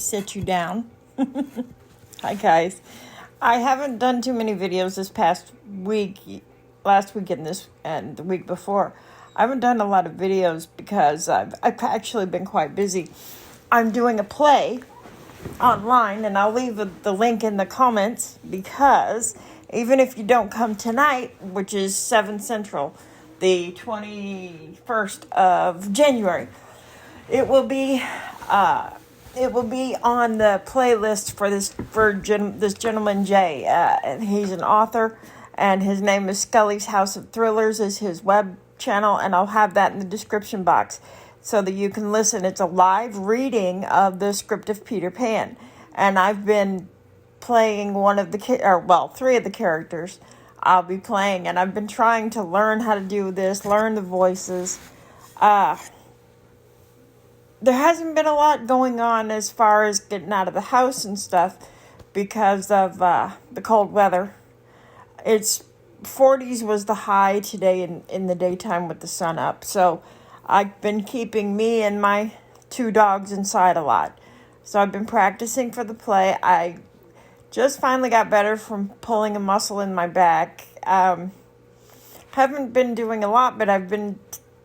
sit you down. Hi guys. I haven't done too many videos this past week, last week and the week before. I haven't done a lot of videos because I've actually been quite busy. I'm doing a play online, and I'll leave the link in the comments, because even if you don't come tonight, which is 7 Central, the 21st of January, it will be on the playlist for this gentleman Jay. And he's an author, and his name is Scully's House of Thrillers is his web channel, and I'll have that in the description box so that you can listen. It's a live reading of the script of Peter Pan, and I've been playing three of the characters I'll be playing, and I've been trying to learn how to do this, learn the voices. There hasn't been a lot going on as far as getting out of the house and stuff because of the cold weather. It's 40s was the high today in the daytime with the sun up. So I've been keeping me and my 2 dogs inside a lot. So I've been practicing for the play. I just finally got better from pulling a muscle in my back. Haven't been doing a lot, but I've been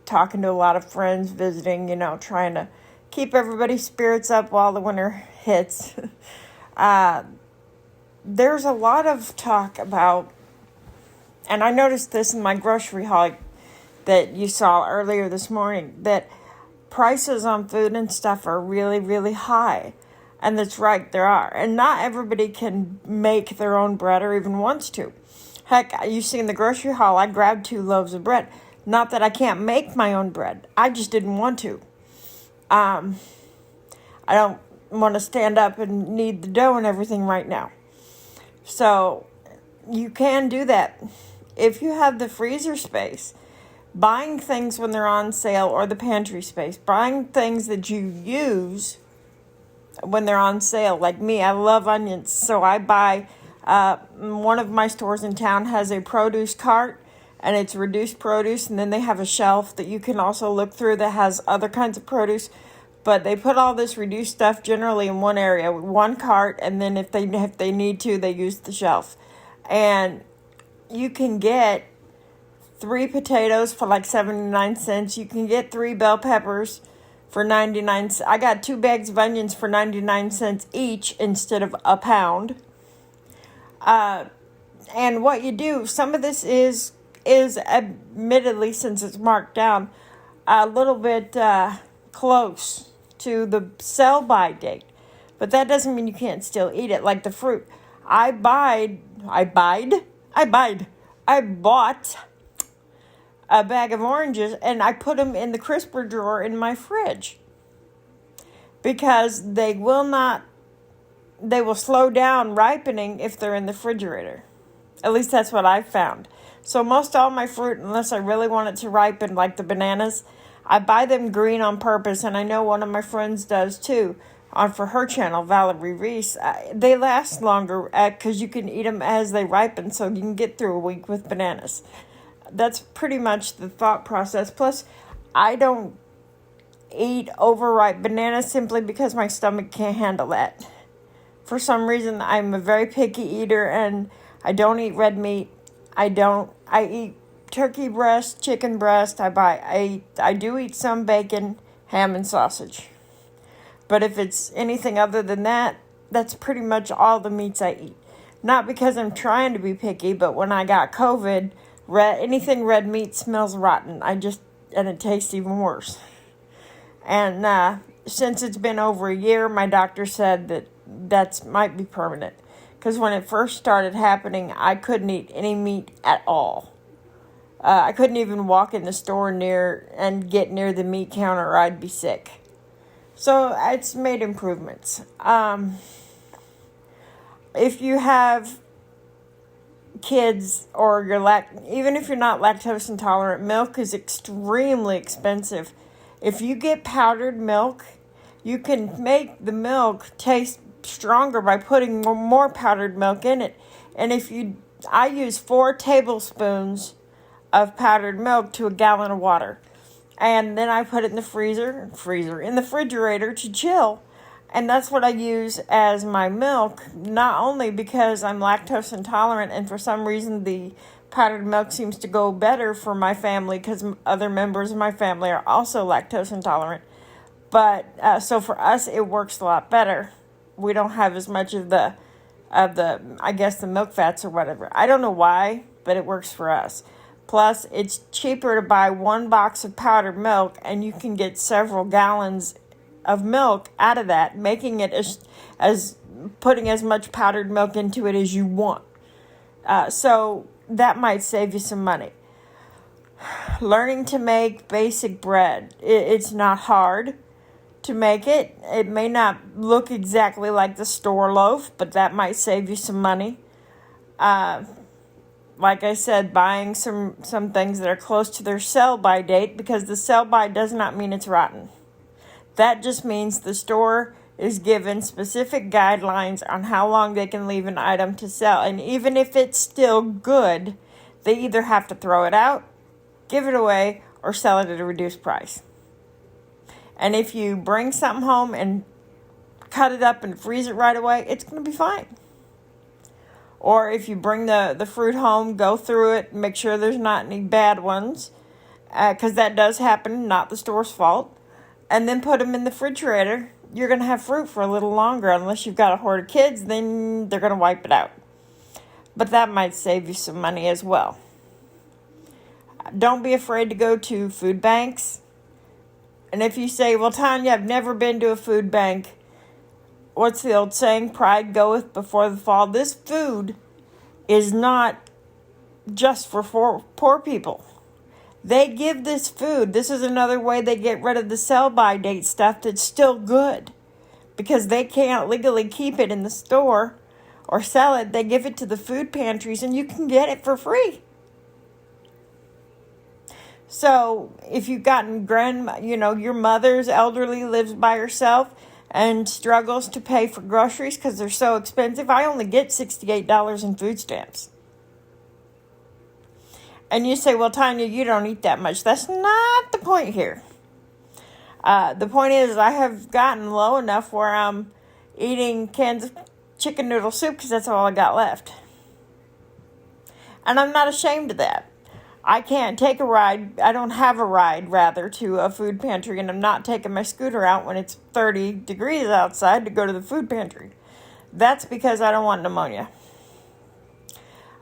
talking to a lot of friends, visiting, trying to keep everybody's spirits up while the winter hits. There's a lot of talk about, and I noticed this in my grocery haul that you saw earlier this morning, that prices on food and stuff are really, really high. And that's right, there are. And not everybody can make their own bread or even wants to. Heck, you see in the grocery haul, I grabbed 2 loaves of bread. Not that I can't make my own bread. I just didn't want to. I don't want to stand up and knead the dough and everything right now. So you can do that. If you have the freezer space, buying things when they're on sale, or the pantry space, buying things that you use when they're on sale. Like me, I love onions, so I buy, one of my stores in town has a produce cart, and it's reduced produce, and then they have a shelf that you can also look through that has other kinds of produce, but they put all this reduced stuff generally in one area, one cart, and then if they need to, they use the shelf. And you can get 3 potatoes for like 79 cents. You can get 3 bell peppers for 99 cents. I got 2 bags of onions for 99 cents each instead of a pound. And what you do, some of this is admittedly, since it's marked down, a little bit close to the sell-by date. But that doesn't mean you can't still eat it, like the fruit. I bought a bag of oranges, and I put them in the crisper drawer in my fridge, because they will slow down ripening if they're in the refrigerator. At least that's what I've found. So most all my fruit, unless I really want it to ripen, like the bananas, I buy them green on purpose, and I know one of my friends does too, for her channel, Valerie Reese. They last longer because you can eat them as they ripen, so you can get through a week with bananas. That's pretty much the thought process. Plus, I don't eat overripe bananas simply because my stomach can't handle that. For some reason, I'm a very picky eater, and I don't eat red meat. I eat turkey breast, chicken breast. I do eat some bacon, ham, and sausage. But if it's anything other than that, that's pretty much all the meats I eat. Not because I'm trying to be picky, but when I got COVID, anything red meat smells rotten. And it tastes even worse. And since it's been over a year, my doctor said that might be permanent. Because when it first started happening, I couldn't eat any meat at all. I couldn't even walk in the store and get near the meat counter, or I'd be sick. So it's made improvements. If you have kids, or even if you're not lactose intolerant, milk is extremely expensive. If you get powdered milk, you can make the milk taste stronger by putting more powdered milk in it. And I use 4 tablespoons of powdered milk to a gallon of water. And then I put it in the refrigerator to chill. And that's what I use as my milk, not only because I'm lactose intolerant and for some reason the powdered milk seems to go better for my family because other members of my family are also lactose intolerant. But so for us, it works a lot better. We don't have as much of the I guess the milk fats or whatever. I don't know why, but it works for us. Plus, it's cheaper to buy one box of powdered milk, and you can get several gallons of milk out of that, making it as putting as much powdered milk into it as you want. So that might save you some money. Learning to make basic bread. It's not hard to make it. It may not look exactly like the store loaf, but that might save you some money. Like I said, buying some things that are close to their sell-by date, because the sell-by does not mean it's rotten. That just means the store is given specific guidelines on how long they can leave an item to sell. And even if it's still good, they either have to throw it out, give it away, or sell it at a reduced price. And if you bring something home and cut it up and freeze it right away, it's going to be fine. Or if you bring the fruit home, go through it, make sure there's not any bad ones, because that does happen, not the store's fault. And then put them in the refrigerator. You're going to have fruit for a little longer. Unless you've got a horde of kids, then they're going to wipe it out. But that might save you some money as well. Don't be afraid to go to food banks. And if you say, well, Tanya, I've never been to a food bank. What's the old saying? Pride goeth before the fall. This food is not just for poor people. They give this food. This is another way they get rid of the sell-by date stuff that's still good. Because they can't legally keep it in the store or sell it. They give it to the food pantries and you can get it for free. So if you've gotten your mother's elderly, lives by herself and struggles to pay for groceries because they're so expensive, I only get $68 in food stamps. And you say, well, Tanya, you don't eat that much. That's not the point here. The point is I have gotten low enough where I'm eating cans of chicken noodle soup because that's all I got left. And I'm not ashamed of that. I can't take a ride. I don't have a ride, rather, to a food pantry, and I'm not taking my scooter out when it's 30 degrees outside to go to the food pantry. That's because I don't want pneumonia.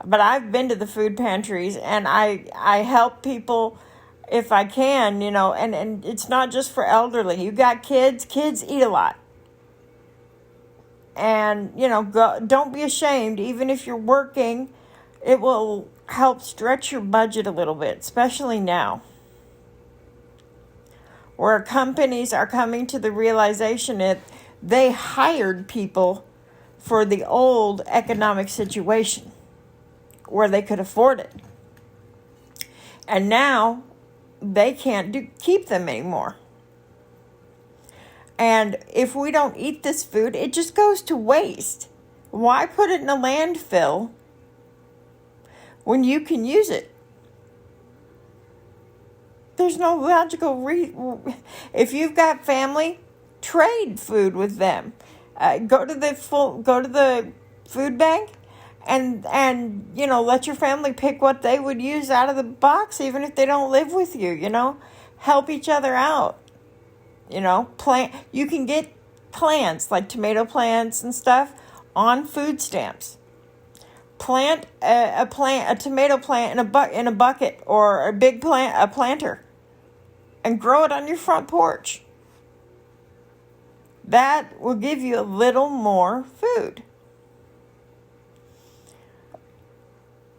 But I've been to the food pantries, and I help people if I can, and it's not just for elderly. You got kids eat a lot. And, don't be ashamed. Even if you're working, it will help stretch your budget a little bit, especially now, where companies are coming to the realization that they hired people for the old economic situation where they could afford it. And now they can't keep them anymore. And if we don't eat this food, it just goes to waste. Why put it in a landfill when you can use it? There's no logical reason. If you've got family, trade food with them. Go to the food bank and let your family pick what they would use out of the box, even if they don't live with you. Help each other out. You can get plants like tomato plants and stuff on food stamps. Plant a tomato plant in a bucket or a planter, and grow it on your front porch. That will give you a little more food.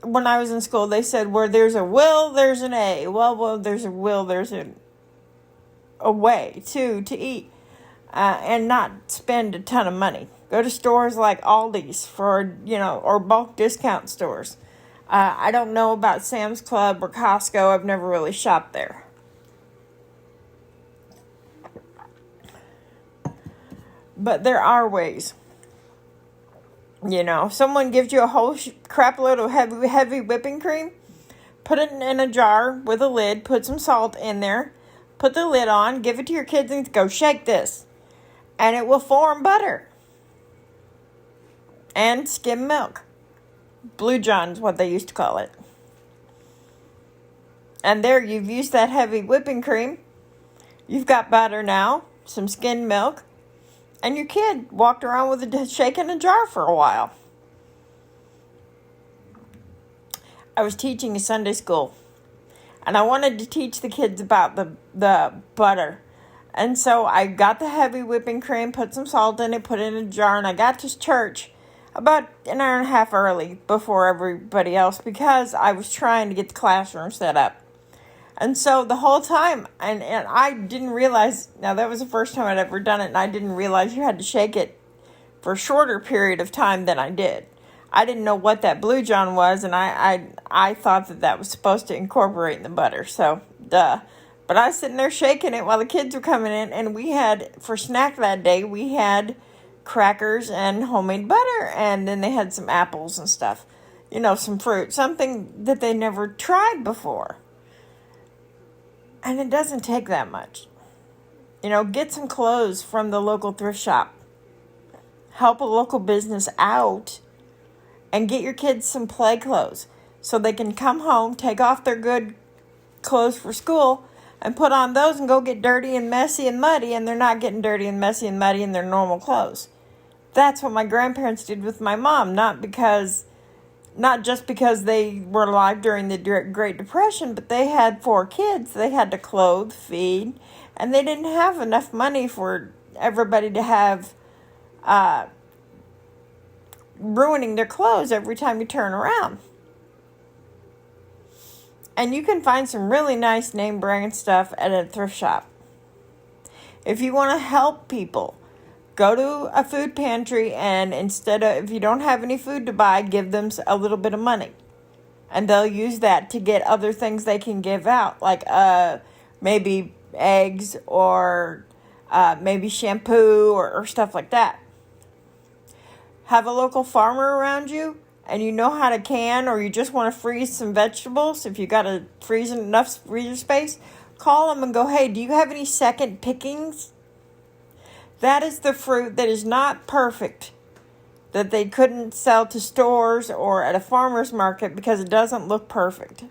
When I was in school, they said where there's a will, there's an A. Well, there's a will, there's a way to eat and not spend a ton of money. Go to stores like Aldi's or bulk discount stores. I don't know about Sam's Club or Costco. I've never really shopped there. But there are ways. Someone gives you a whole crap load of heavy whipping cream. Put it in a jar with a lid. Put some salt in there. Put the lid on. Give it to your kids and go, shake this. and it will form butter and skim milk. Blue John's what they used to call it. And there you've used that heavy whipping cream. You've got butter now, some skimmed milk, and your kid walked around with a shake in a jar for a while. I was teaching a Sunday school, and I wanted to teach the kids about the butter. And so I got the heavy whipping cream, put some salt in it, put it in a jar, and I got to church about an hour and a half early before everybody else because I was trying to get the classroom set up. And so the whole time, and I didn't realize, now that was the first time I'd ever done it, and I didn't realize you had to shake it for a shorter period of time than I did. I didn't know what that Blue John was, and I thought that was supposed to incorporate in the butter, so duh. But I was sitting there shaking it while the kids were coming in, and we had, for snack that day, we had crackers and homemade butter, and then they had some apples and stuff. You know, some fruit, something that they never tried before. And it doesn't take that much. You know, get some clothes from the local thrift shop. Help a local business out. And get your kids some play clothes. So they can come home, take off their good clothes for school, and put on those and go get dirty and messy and muddy. And they're not getting dirty and messy and muddy in their normal clothes. That's what my grandparents did with my mom. Not just because they were alive during the Great Depression, but they had 4 kids. They had to clothe, feed, and they didn't have enough money for everybody to have ruining their clothes every time you turn around. And you can find some really nice name brand stuff at a thrift shop. If you want to help people, go to a food pantry and instead of, if you don't have any food to buy, give them a little bit of money. And they'll use that to get other things they can give out, like maybe eggs or maybe shampoo or stuff like that. Have a local farmer around you and you know how to can, or you just want to freeze some vegetables. If you got enough freezer space, call them and go, hey, do you have any second pickings? That is the fruit that is not perfect, that they couldn't sell to stores or at a farmer's market because it doesn't look perfect.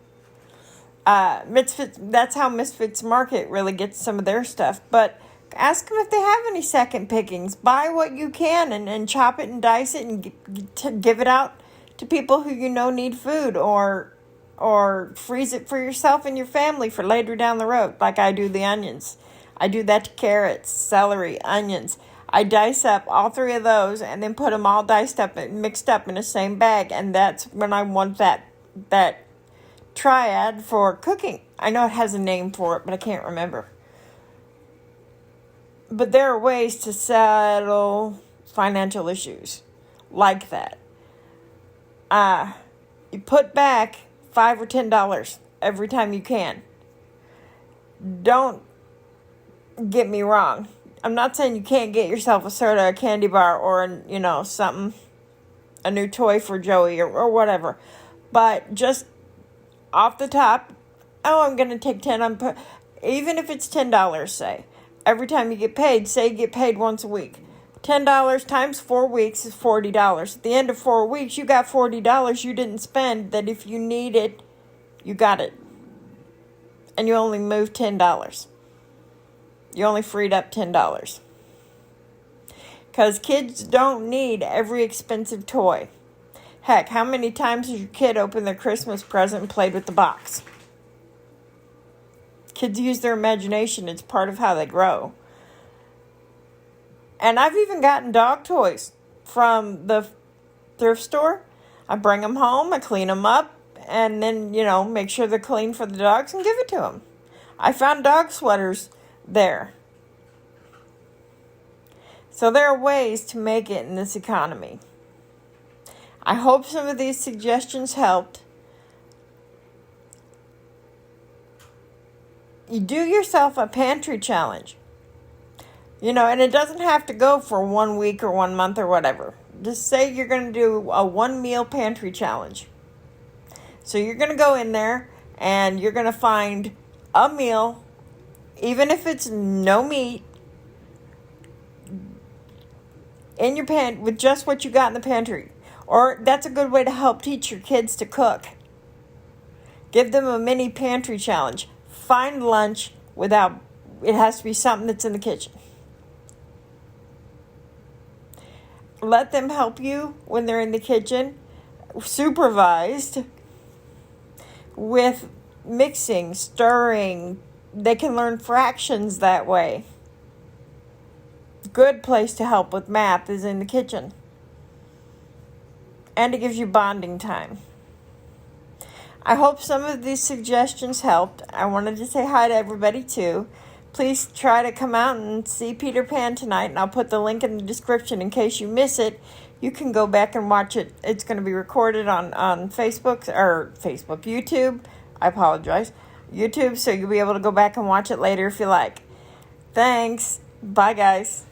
Misfits, that's how Misfits Market really gets some of their stuff. But ask them if they have any second pickings. Buy what you can and chop it and dice it and give it out to people who you know need food, or freeze it for yourself and your family for later down the road, like I do the onions. I do that to carrots, celery, onions. I dice up all 3 of those and then put them all diced up and mixed up in the same bag. And that's when I want that triad for cooking. I know it has a name for it, but I can't remember. But there are ways to settle financial issues like that. You put back $5 or $10 every time you can. Don't get me wrong. I'm not saying you can't get yourself a soda, a candy bar, or something, a new toy for Joey or whatever. But just off the top, I'm going to take 10 even if it's $10, say. Every time you get paid, say you get paid once a week. $10 times 4 weeks is $40. At the end of 4 weeks, you got $40 you didn't spend that if you need it, you got it. And you only moved $10. You only freed up $10. Because kids don't need every expensive toy. Heck, how many times has your kid opened their Christmas present and played with the box? Kids use their imagination. It's part of how they grow. And I've even gotten dog toys from the thrift store. I bring them home, I clean them up, and then, make sure they're clean for the dogs and give it to them. I found dog sweaters there. So there are ways to make it in this economy. I hope some of these suggestions helped. You do yourself a pantry challenge. And it doesn't have to go for 1 week or 1 month or whatever. Just say you're going to do a 1 meal pantry challenge. So you're going to go in there and you're going to find a meal, even if it's no meat, in your with just what you got in the pantry. Or that's a good way to help teach your kids to cook. Give them a mini pantry challenge. Find lunch without, it has to be something that's in the kitchen. Let them help you when they're in the kitchen, supervised, with mixing, stirring. They can learn fractions that way. Good place to help with math is in the kitchen. And it gives you bonding time. I hope some of these suggestions helped. I wanted to say hi to everybody too. Please try to come out and see Peter Pan tonight, and I'll put the link in the description in case you miss it. You can go back and watch it. It's going to be recorded on YouTube. I apologize. YouTube, so you'll be able to go back and watch it later if you like. Thanks. Bye, guys.